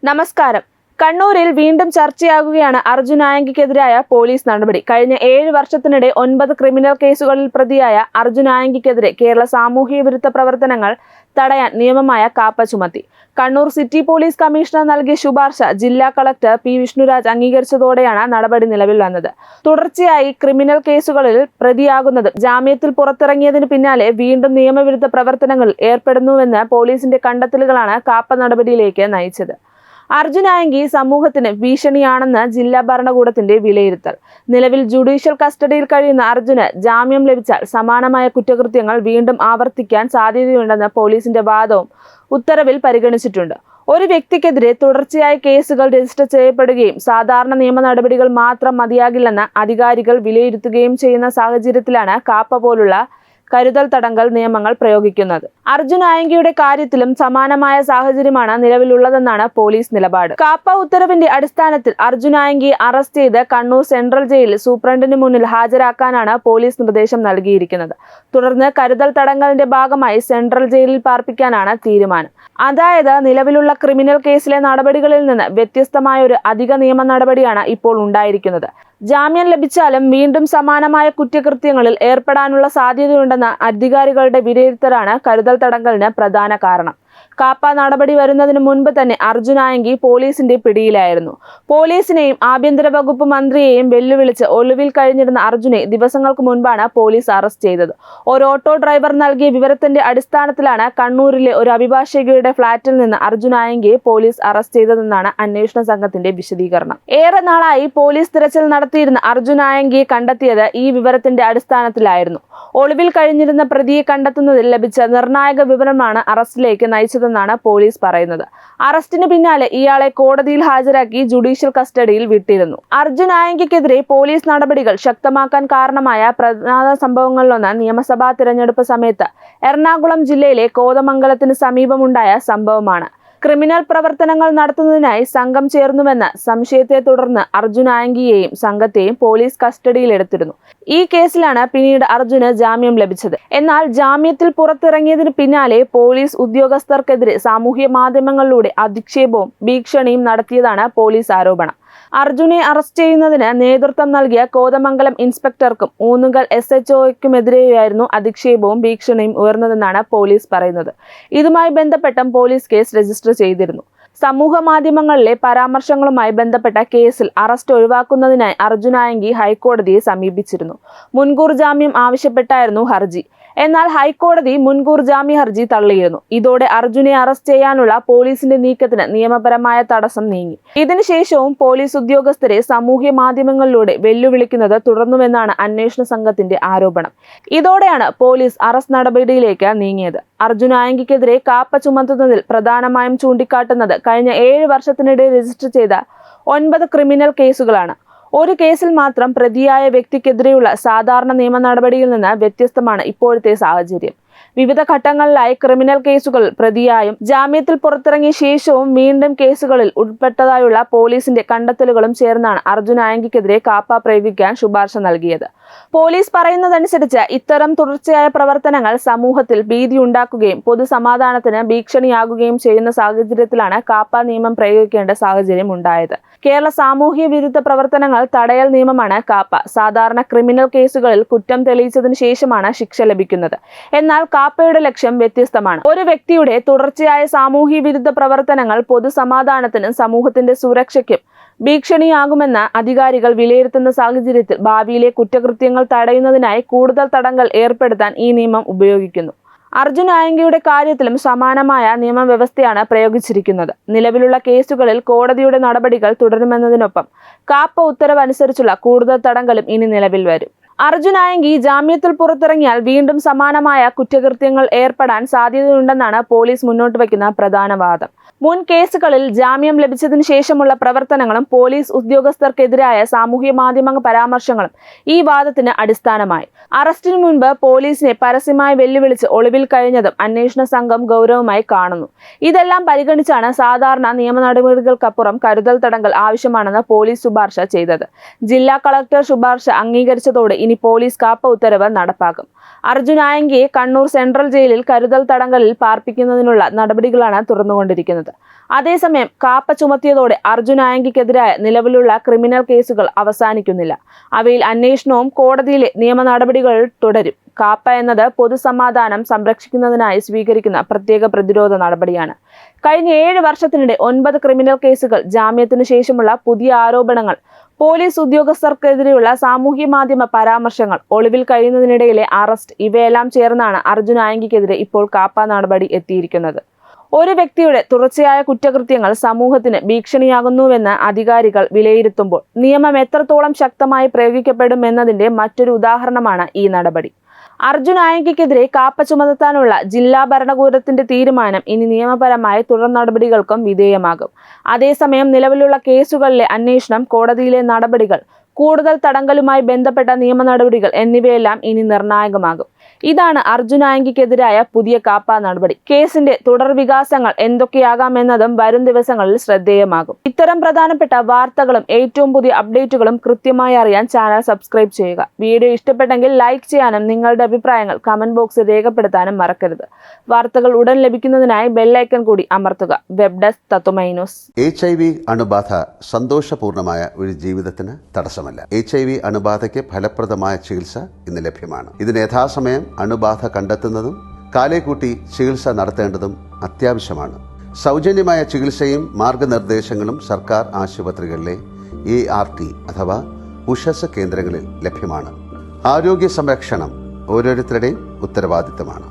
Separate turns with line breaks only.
നമസ്കാരം. കണ്ണൂരിൽ വീണ്ടും ചർച്ചയാകുകയാണ് അർജുൻ ആയങ്കിക്കെതിരായ പോലീസ് നടപടി. കഴിഞ്ഞ 7 വർഷത്തിനിടെ 9 ക്രിമിനൽ കേസുകളിൽ പ്രതിയായ അർജുൻ ആയങ്കിക്കെതിരെ കേരള സാമൂഹ്യ വിരുദ്ധ പ്രവർത്തനങ്ങൾ തടയാൻ നിയമമായ കാപ്പ ചുമത്തി. കണ്ണൂർ സിറ്റി പോലീസ് കമ്മീഷണർ നൽകിയ ശുപാർശ ജില്ലാ കളക്ടർ പി വിഷ്ണുരാജ് അംഗീകരിച്ചതോടെയാണ് നടപടി നിലവിൽ വന്നത്. തുടർച്ചയായി ക്രിമിനൽ കേസുകളിൽ പ്രതിയാകുന്നതും ജാമ്യത്തിൽ പുറത്തിറങ്ങിയതിന് പിന്നാലെ വീണ്ടും നിയമവിരുദ്ധ പ്രവർത്തനങ്ങളിൽ ഏർപ്പെടുന്നുവെന്ന് പോലീസിന്റെ കണ്ടെത്തലുകളാണ് കാപ്പ നടപടിയിലേക്ക് നയിച്ചത്. അർജുൻ ആയങ്കി സമൂഹത്തിന് ഭീഷണിയാണെന്ന് ജില്ലാ ഭരണകൂടത്തിന്റെ വിലയിരുത്തൽ. നിലവിൽ ജുഡീഷ്യൽ കസ്റ്റഡിയിൽ കഴിയുന്ന അർജുന് ജാമ്യം ലഭിച്ചാൽ സമാനമായ കുറ്റകൃത്യങ്ങൾ വീണ്ടും ആവർത്തിക്കാൻ സാധ്യതയുണ്ടെന്ന് പോലീസിന്റെ വാദവും ഉത്തരവിൽ പരിഗണിച്ചിട്ടുണ്ട്. ഒരു വ്യക്തിക്കെതിരെ തുടർച്ചയായി കേസുകൾ രജിസ്റ്റർ ചെയ്യപ്പെടുകയും സാധാരണ നിയമ നടപടികൾ മാത്രം മതിയാകില്ലെന്ന് അധികാരികൾ വിലയിരുത്തുകയും ചെയ്യുന്ന സാഹചര്യത്തിലാണ് കാപ്പ പോലുള്ള കരുതൽ തടങ്കൽ നിയമങ്ങൾ പ്രയോഗിക്കുന്നത്. അർജുൻ ആയങ്കിയുടെ കാര്യത്തിലും സമാനമായ സാഹചര്യമാണ് നിലവിലുള്ളതെന്നാണ് പോലീസ് നിലപാട്. കാപ്പ ഉത്തരവിന്റെ അടിസ്ഥാനത്തിൽ അർജുൻ ആയങ്കിയെ അറസ്റ്റ് ചെയ്ത് കണ്ണൂർ സെൻട്രൽ ജയിലിൽ സൂപ്രണ്ടിന് മുന്നിൽ ഹാജരാക്കാനാണ് പോലീസ് നിർദ്ദേശം നൽകിയിരിക്കുന്നത്. തുടർന്ന് കരുതൽ തടങ്കലിന്റെ ഭാഗമായി സെൻട്രൽ ജയിലിൽ പാർപ്പിക്കാനാണ് തീരുമാനം. അതായത് നിലവിലുള്ള ക്രിമിനൽ കേസിലെ നടപടികളിൽ നിന്ന് വ്യത്യസ്തമായ ഒരു അധിക നിയമ നടപടിയാണ് ഇപ്പോൾ ഉണ്ടായിരിക്കുന്നത്. ജാമ്യം ലഭിച്ചാലും വീണ്ടും സമാനമായ കുറ്റകൃത്യങ്ങളിൽ ഏർപ്പെടാനുള്ള സാധ്യതയുണ്ടെന്ന അധികാരികളുടെ വിലയിരുത്തലാണ് കരുതൽ തടങ്കലിന് പ്രധാന കാരണം. കാപ്പ നടപടി വരുന്നതിന് മുൻപ് തന്നെ അർജുൻ ആയങ്കി പോലീസിന്റെ പിടിയിലായിരുന്നു. പോലീസിനെയും ആഭ്യന്തര വകുപ്പ് മന്ത്രിയെയും വെല്ലുവിളിച്ച് ഒളിവിൽ കഴിഞ്ഞിരുന്ന അർജുനെ ദിവസങ്ങൾക്ക് മുൻപാണ് പോലീസ് അറസ്റ്റ് ചെയ്തത്. ഒരു ഓട്ടോ ഡ്രൈവർ നൽകിയ വിവരത്തിന്റെ അടിസ്ഥാനത്തിലാണ് കണ്ണൂരിലെ ഒരു അഭിഭാഷകയുടെ ഫ്ളാറ്റിൽ നിന്ന് അർജുൻ ആയങ്കിയെ പോലീസ് അറസ്റ്റ് ചെയ്തതെന്നാണ് അന്വേഷണ സംഘത്തിന്റെ വിശദീകരണം. ഏറെ നാളായി പോലീസ് തിരച്ചിൽ നടത്തിയിരുന്ന അർജുൻ ആയങ്കിയെ കണ്ടെത്തിയത് ഈ വിവരത്തിന്റെ അടിസ്ഥാനത്തിലായിരുന്നു. ഒളിവിൽ കഴിഞ്ഞിരുന്ന പ്രതിയെ കണ്ടെത്തുന്നതിൽ ലഭിച്ച നിർണായക വിവരമാണ് അറസ്റ്റിലേക്ക് നയിച്ചതെന്നാണ് പോലീസ് പറയുന്നത്. അറസ്റ്റിന് പിന്നാലെ ഇയാളെ കോടതിയിൽ ഹാജരാക്കി ജുഡീഷ്യൽ കസ്റ്റഡിയിൽ വിട്ടിരുന്നു. അർജുൻ ആയങ്കിക്കെതിരെ പോലീസ് നടപടികൾ ശക്തമാക്കാൻ കാരണമായ പ്രധാന സംഭവങ്ങളിലൊന്ന് നിയമസഭാ തിരഞ്ഞെടുപ്പ് സമയത്ത് എറണാകുളം ജില്ലയിലെ കോതമംഗലത്തിന് സമീപമുണ്ടായ സംഭവമാണ്. ക്രിമിനൽ പ്രവർത്തനങ്ങൾ നടത്തുന്നതിനായി സംഘം ചേർന്നുവെന്ന സംശയത്തെ തുടർന്ന് അർജുൻ ആയങ്കിയെയും സംഘത്തെയും പോലീസ് കസ്റ്റഡിയിലെടുത്തിരുന്നു. ഈ കേസിലാണ് പിന്നീട് അർജുന് ജാമ്യം ലഭിച്ചത്. എന്നാൽ ജാമ്യത്തിൽ പുറത്തിറങ്ങിയതിന് പിന്നാലെ പോലീസ് ഉദ്യോഗസ്ഥർക്കെതിരെ സാമൂഹ്യ മാധ്യമങ്ങളിലൂടെ അധിക്ഷേപവും ഭീഷണിയും നടത്തിയതാണ് പോലീസ് ആരോപണം. അർജുനെ അറസ്റ്റ് ചെയ്യുന്നതിന് നേതൃത്വം നൽകിയ കോതമംഗലം ഇൻസ്പെക്ടർക്കും ഊന്നുകൽ SHOയ്ക്കുമെതിരെയായിരുന്നു അധിക്ഷേപവും ഭീഷണിയും ഉയർന്നതെന്നാണ് പോലീസ് പറയുന്നത്. ഇതുമായി ബന്ധപ്പെട്ടും പോലീസ് കേസ് രജിസ്റ്റർ ചെയ്തിരുന്നു. സമൂഹ മാധ്യമങ്ങളിലെ പരാമർശങ്ങളുമായി ബന്ധപ്പെട്ട കേസിൽ അറസ്റ്റ് ഒഴിവാക്കുന്നതിനായി അർജുൻ ആയങ്കി ഹൈക്കോടതിയെ സമീപിച്ചിരുന്നു. മുൻകൂർ ജാമ്യം ആവശ്യപ്പെട്ടായിരുന്നു ഹർജി. എന്നാൽ ഹൈക്കോടതി മുൻകൂർ ജാമ്യ ഹർജി തള്ളിയിരുന്നു. ഇതോടെ അർജുനെ അറസ്റ്റ് ചെയ്യാനുള്ള പോലീസിന്റെ നീക്കത്തിന് നിയമപരമായ തടസ്സം നീങ്ങി. ഇതിനുശേഷവും പോലീസ് ഉദ്യോഗസ്ഥരെ സാമൂഹ്യ മാധ്യമങ്ങളിലൂടെ വെല്ലുവിളിക്കുന്നത് തുടർന്നുവെന്നാണ് അന്വേഷണ സംഘത്തിന്റെ ആരോപണം. ഇതോടെയാണ് പോലീസ് അറസ്റ്റ് നടപടിയിലേക്ക് നീങ്ങിയത്. അർജുൻ ആയങ്കിക്കെതിരെ കാപ്പ ചുമത്തുന്നതിൽ പ്രധാനമായും ചൂണ്ടിക്കാട്ടുന്നത് കഴിഞ്ഞ 7 വർഷത്തിനിടെ രജിസ്റ്റർ ചെയ്ത 9 ക്രിമിനൽ കേസുകളാണ്. ഒരു കേസിൽ മാത്രം പ്രതിയായ വ്യക്തിക്കെതിരെയുള്ള സാധാരണ നിയമ നടപടിയിൽ നിന്ന് വ്യത്യസ്തമാണ് ഇപ്പോഴത്തെ സാഹചര്യം. വിവിധ ഘട്ടങ്ങളിലായി ക്രിമിനൽ കേസുകൾ പ്രതിയായും ജാമ്യത്തിൽ പുറത്തിറങ്ങിയ ശേഷവും വീണ്ടും കേസുകളിൽ ഉൾപ്പെട്ടതായുള്ള പോലീസിന്റെ കണ്ടെത്തലുകളും ചേർന്നാണ് അർജുൻ ആയങ്കിക്കെതിരെ കാപ്പ പ്രയോഗിക്കാൻ ശുപാർശ നൽകിയത്. പോലീസ് പറയുന്നതനുസരിച്ച് ഇത്തരം തുടർച്ചയായ പ്രവർത്തനങ്ങൾ സമൂഹത്തിൽ ഭീതി ഉണ്ടാക്കുകയും പൊതുസമാധാനത്തിന് ഭീഷണിയാകുകയും ചെയ്യുന്ന സാഹചര്യത്തിലാണ് കാപ്പ നിയമം പ്രയോഗിക്കേണ്ട സാഹചര്യം ഉണ്ടായത്. കേരള സാമൂഹ്യ വിരുദ്ധ പ്രവർത്തനങ്ങൾ തടയൽ നിയമമാണ് കാപ്പ. സാധാരണ ക്രിമിനൽ കേസുകളിൽ കുറ്റം തെളിയിച്ചതിനു ശേഷമാണ് ശിക്ഷ ലഭിക്കുന്നത്. എന്നാൽ കാപ്പയുടെ ലക്ഷ്യം വ്യത്യസ്തമാണ്. ഒരു വ്യക്തിയുടെ തുടർച്ചയായ സാമൂഹ്യ വിരുദ്ധ പ്രവർത്തനങ്ങൾ പൊതുസമാധാനത്തിനും സമൂഹത്തിന്റെ സുരക്ഷയ്ക്കും ഭീഷണിയാകുമെന്ന് അധികാരികൾ വിലയിരുത്തുന്ന സാഹചര്യത്തിൽ ഭാവിയിലെ കുറ്റകൃത്യങ്ങൾ തടയുന്നതിനായി കൂടുതൽ തടങ്കൽ ഏർപ്പെടുത്താൻ ഈ നിയമം ഉപയോഗിക്കുന്നു. അർജുൻ ആയങ്കിയുടെ കാര്യത്തിലും സമാനമായ നിയമവ്യവസ്ഥയാണ് പ്രയോഗിച്ചിരിക്കുന്നത്. നിലവിലുള്ള കേസുകളിൽ കോടതിയുടെ നടപടികൾ തുടരുമെന്നതിനൊപ്പം കാപ്പ ഉത്തരവ് അനുസരിച്ചുള്ള കൂടുതൽ തടങ്കലും ഇനി നിലവിൽ വരും. അർജുൻ ആയങ്കി ജാമ്യത്തിൽ പുറത്തിറങ്ങിയാൽ വീണ്ടും സമാനമായ കുറ്റകൃത്യങ്ങൾ ഏർപ്പെടാൻ സാധ്യതയുണ്ടെന്നാണ് പോലീസ് മുന്നോട്ട് വയ്ക്കുന്ന പ്രധാന വാദം. മുൻ കേസുകളിൽ ജാമ്യം ലഭിച്ചതിനു ശേഷമുള്ള പ്രവർത്തനങ്ങളും പോലീസ് ഉദ്യോഗസ്ഥർക്കെതിരായ സാമൂഹ്യ മാധ്യമ പരാമർശങ്ങളും ഈ വാദത്തിന് അടിസ്ഥാനമായി. അറസ്റ്റിനു മുൻപ് പോലീസിനെ പരസ്യമായി വെല്ലുവിളിച്ച് ഒളിവിൽ കഴിഞ്ഞതും അന്വേഷണ സംഘം ഗൗരവമായി കാണുന്നു. ഇതെല്ലാം പരിഗണിച്ചാണ് സാധാരണ നിയമ നടപടികൾക്കപ്പുറം കരുതൽ തടങ്കൽ ആവശ്യമാണെന്ന് പോലീസ് ശുപാർശ ചെയ്തത്. ജില്ലാ കളക്ടർ ശുപാർശ അംഗീകരിച്ചതോടെ ഇനി പോലീസ് കാപ്പ ഉത്തരവ് നടപ്പാക്കും. അർജുൻ ആയങ്കിയെ കണ്ണൂർ സെൻട്രൽ ജയിലിൽ കരുതൽ തടങ്കലിൽ പാർപ്പിക്കുന്നതിനുള്ള നടപടികളാണ് തുറന്നുകൊണ്ടിരിക്കുന്നത്. അതേസമയം കാപ്പ ചുമത്തിയതോടെ അർജുൻ ആയങ്കിക്കെതിരായ നിലവിലുള്ള ക്രിമിനൽ കേസുകൾ അവസാനിക്കുന്നില്ല. അവയിൽ അന്വേഷണവും കോടതിയിലെ നിയമ നടപടികൾ തുടരും. കാപ്പ എന്നത് പൊതുസമാധാനം സംരക്ഷിക്കുന്നതിനായി സ്വീകരിക്കുന്ന പ്രത്യേക പ്രതിരോധ നടപടിയാണ്. കഴിഞ്ഞ 7 വർഷത്തിനിടെ 9 ക്രിമിനൽ കേസുകൾ, ജാമ്യത്തിനു ശേഷമുള്ള പുതിയ ആരോപണങ്ങൾ, പോലീസ് ഉദ്യോഗസ്ഥർക്കെതിരെയുള്ള സാമൂഹ്യ മാധ്യമ പരാമർശങ്ങൾ, ഒളിവിൽ കഴിയുന്നതിനിടയിലെ അറസ്റ്റ്, ഇവയെല്ലാം ചേർന്നാണ് അർജുൻ ആയങ്കിക്കെതിരെ ഇപ്പോൾ കാപ്പ നടപടി എത്തിയിരിക്കുന്നത്. ഒരു വ്യക്തിയുടെ തുടർച്ചയായ കുറ്റകൃത്യങ്ങൾ സമൂഹത്തിന് ഭീഷണിയാകുന്നുവെന്ന് അധികാരികൾ വിലയിരുത്തുമ്പോൾ നിയമം എത്രത്തോളം ശക്തമായി പ്രയോഗിക്കപ്പെടുമെന്നതിന്റെ മറ്റൊരു ഉദാഹരണമാണ് ഈ നടപടി. അർജുൻ ആയങ്കിക്കെതിരെ കാപ്പ ചുമത്താനുള്ള ജില്ലാ ഭരണകൂടത്തിന്റെ തീരുമാനം ഇനി നിയമപരമായ തുടർ നടപടികൾക്കും വിധേയമാകും. അതേസമയം നിലവിലുള്ള കേസുകളിലെ അന്വേഷണം, കോടതിയിലെ നടപടികൾ, കൂടുതൽ തടങ്കലുമായി ബന്ധപ്പെട്ട നിയമ നടപടികൾ എന്നിവയെല്ലാം ഇനി നിർണായകമാകും. ഇതാണ് അർജുൻ ആയങ്കിക്കെതിരായ പുതിയ കാപ്പ നടപടി. കേസിന്റെ തുടർ വികാസങ്ങൾ എന്തൊക്കെയാകാമെന്നതും വരും ദിവസങ്ങളിൽ ശ്രദ്ധേയമാകും. ഇത്തരം പ്രധാനപ്പെട്ട വാർത്തകളും ഏറ്റവും പുതിയ അപ്ഡേറ്റുകളും കൃത്യമായി അറിയാൻ ചാനൽ സബ്സ്ക്രൈബ് ചെയ്യുക. വീഡിയോ ഇഷ്ടപ്പെട്ടെങ്കിൽ ലൈക്ക് ചെയ്യാനും നിങ്ങളുടെ അഭിപ്രായങ്ങൾ കമന്റ് ബോക്സിൽ രേഖപ്പെടുത്താനും മറക്കരുത്. വാർത്തകൾ ഉടൻ ലഭിക്കുന്നതിനായി ബെല്ലൈക്കൺ കൂടി അമർത്തുക. വെബ് ഡെസ്ക് തത്വമൈ ന്യൂസ്.
HIV അണുബാധ സന്തോഷപൂർണമായ ഒരു ജീവിതത്തിന് തടസ്സമല്ല. HIV അണുബാധയ്ക്ക് ഫലപ്രദമായ ചികിത്സ ഇന്ന് ലഭ്യമാണ്. ഇതിന് യഥാസമയം അണുബാധ കണ്ടെത്തുന്നതും കാലേക്കൂട്ടി ചികിത്സ നടത്തേണ്ടതും അത്യാവശ്യമാണ്. സൗജന്യമായ ചികിത്സയും മാർഗനിർദ്ദേശങ്ങളും സർക്കാർ ആശുപത്രികളിലെ ART അഥവാ ഉഷസ് കേന്ദ്രങ്ങളിൽ ലഭ്യമാണ്. ആരോഗ്യ സംരക്ഷണം ഓരോരുത്തരുടെയും ഉത്തരവാദിത്തമാണ്.